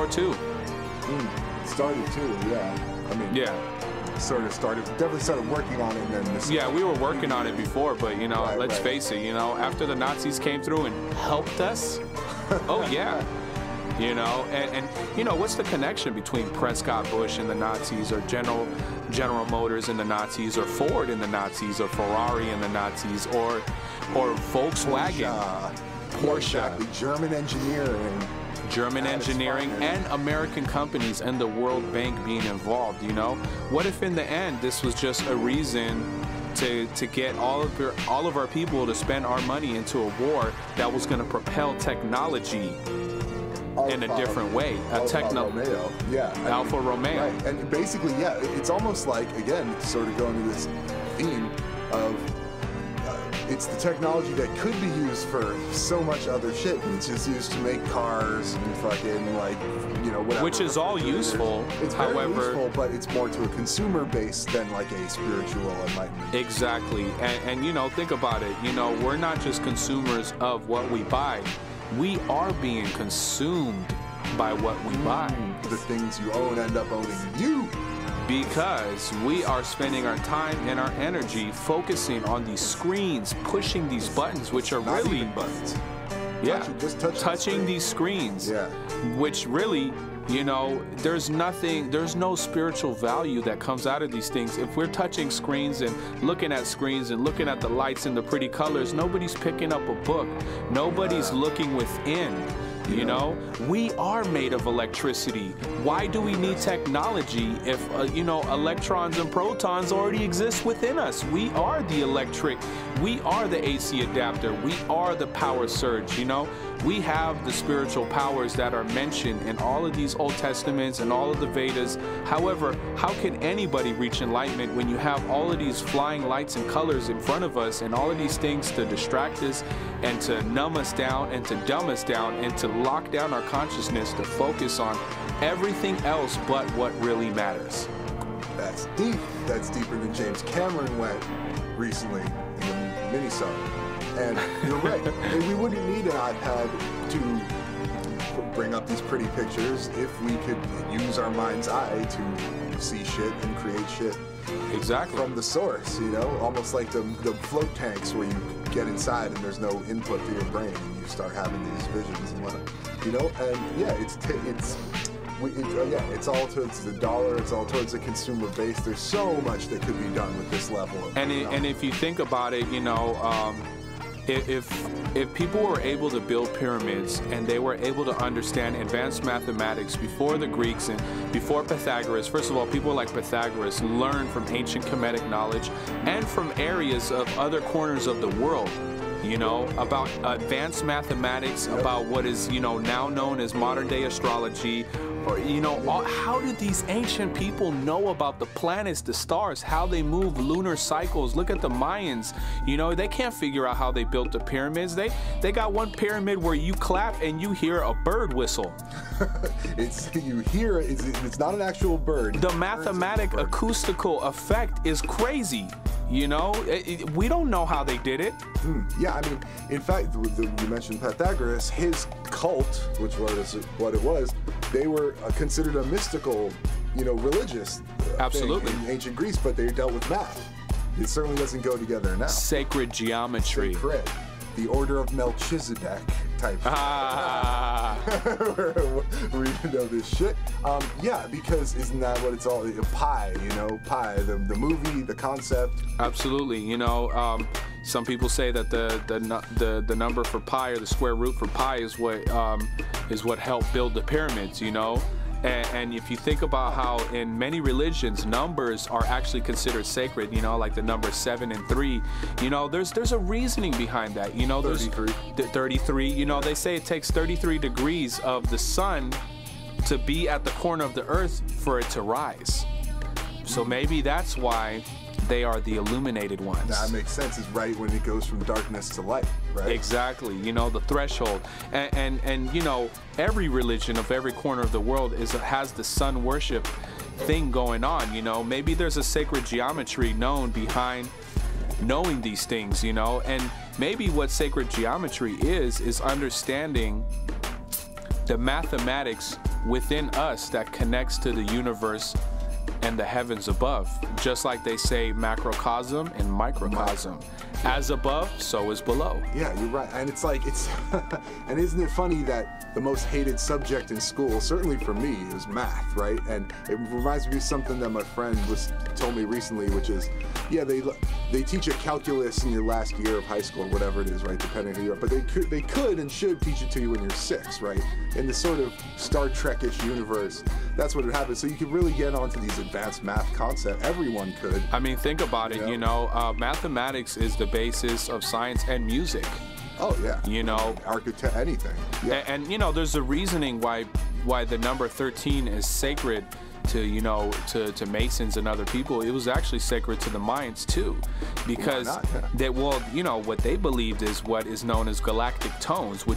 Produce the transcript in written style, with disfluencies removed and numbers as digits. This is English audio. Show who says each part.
Speaker 1: War II.
Speaker 2: Started too, yeah. I mean,
Speaker 1: Yeah.
Speaker 2: Definitely started working on it, and then this.
Speaker 1: Yeah, we were working on it before, but you know, let's face it, you know, after the Nazis came through and helped us, oh yeah. You know, and you know, what's the connection between Prescott Bush and the Nazis, or General Motors and the Nazis, or Ford and the Nazis, or Ferrari and the Nazis, or Volkswagen, Porsche.
Speaker 2: Exactly. German engineering
Speaker 1: and American companies and the World Bank being involved. You know, what if in the end this was just a reason to get all of our people to spend our money into a war that was going to propel technology in a different way?
Speaker 2: Alfa Romeo. Yeah.
Speaker 1: Alfa Romeo.
Speaker 2: Right. And basically, yeah, it's almost like, again, sort of going to this theme of it's the technology that could be used for so much other shit. It's just used to make cars and fucking, like, you know, whatever.
Speaker 1: Which is all useful.
Speaker 2: It's very useful, but it's more to a consumer base than like a spiritual enlightenment.
Speaker 1: Exactly. And you know, think about it. You know, we're not just consumers of what we buy. We are being consumed by what we buy.
Speaker 2: The things you own end up owning you.
Speaker 1: Because we are spending our time and our energy focusing on these screens, pushing these buttons, which are
Speaker 2: Not
Speaker 1: really
Speaker 2: even buttons.
Speaker 1: Yeah,
Speaker 2: just
Speaker 1: touching these screens.
Speaker 2: Yeah.
Speaker 1: Which really, you know, there's no spiritual value that comes out of these things. If we're touching screens and looking at the lights and the pretty colors, nobody's picking up a book. Nobody's looking within. You know, we are made of electricity. Why do we need technology if, you know, electrons and protons already exist within us? We are the electric, we are the AC adapter, we are the power surge, you know? We have the spiritual powers that are mentioned in all of these Old Testaments and all of the Vedas. However, how can anybody reach enlightenment when you have all of these flying lights and colors in front of us and all of these things to distract us and to numb us down and to dumb us down and to lock down our consciousness to focus on everything else but what really matters?
Speaker 2: That's deep. That's deeper than James Cameron went recently in the mini-sode. And you're right. We wouldn't need an iPad to bring up these pretty pictures if we could use our mind's eye to see shit and create shit.
Speaker 1: Exactly.
Speaker 2: From the source, you know, almost like the float tanks where you get inside and there's no input to your brain and you start having these visions and whatnot. You know, and yeah, it's all towards the dollar. It's all towards the consumer base. There's so much that could be done with this level of.
Speaker 1: And if you think about it, you know. If people were able to build pyramids and they were able to understand advanced mathematics before the Greeks and before Pythagoras, first of all, people like Pythagoras learned from ancient Kemetic knowledge and from areas of other corners of the world, you know, about advanced mathematics, about what is, you know, now known as modern day astrology, or, you know, how did these ancient people know about the planets, the stars, how they move, lunar cycles? Look at the Mayans. You know, they can't figure out how they built the pyramids. They got one pyramid where you clap and you hear a bird whistle.
Speaker 2: It's not an actual bird.
Speaker 1: The mathematic acoustical effect is crazy. You know, we don't know how they did it.
Speaker 2: Yeah, I mean, in fact, you mentioned Pythagoras. His cult, which was what it was, they were considered a mystical, you know, religious
Speaker 1: Absolutely.
Speaker 2: thing in ancient Greece, but they dealt with math. It certainly doesn't go together now.
Speaker 1: Sacred geometry.
Speaker 2: Sacred. The order of Melchizedek type. We know this shit. Yeah, because isn't that what it's all? Pi, you know, Pi, the movie, the concept.
Speaker 1: Absolutely. You know, some people say that the number for pi, or the square root for pi, is what helped build the pyramids. You know. And if you think about how in many religions numbers are actually considered sacred, you know, like the numbers 7 and 3, you know, there's a reasoning behind that. You know, there's 33. You know, they say it takes 33 degrees of the sun to be at the corner of the earth for it to rise. So maybe that's why they are the illuminated ones.
Speaker 2: That makes sense. It's right when it goes from darkness to light, right?
Speaker 1: Exactly. You know, the threshold. And you know, every religion of every corner of the world has the sun worship thing going on. You know, maybe there's a sacred geometry known behind knowing these things, you know, and maybe what sacred geometry is understanding the mathematics within us that connects to the universe and the heavens above. Just like they say macrocosm and microcosm. As above, so is below.
Speaker 2: Yeah, you're right. And it's like, and isn't it funny that the most hated subject in school, certainly for me, is math, right? And it reminds me of something that my friend told me recently, which is, yeah, they teach you calculus in your last year of high school, or whatever it is, right, depending on who you are. But they could and should teach it to you when you're 6, right? In this sort of Star Trek-ish universe, that's what would happen. So you could really get onto these advanced math concepts. Everyone could.
Speaker 1: I mean, think about it, you know, mathematics is the basis of science and music.
Speaker 2: Oh, yeah.
Speaker 1: You know,
Speaker 2: architect, anything. Yeah.
Speaker 1: And you know, there's a reasoning why the number 13 is sacred to, you know, to Masons and other people. It was actually sacred to the Mayans too, because
Speaker 2: Why not? Yeah.
Speaker 1: well, you know, what they believed is what is known as galactic tones, which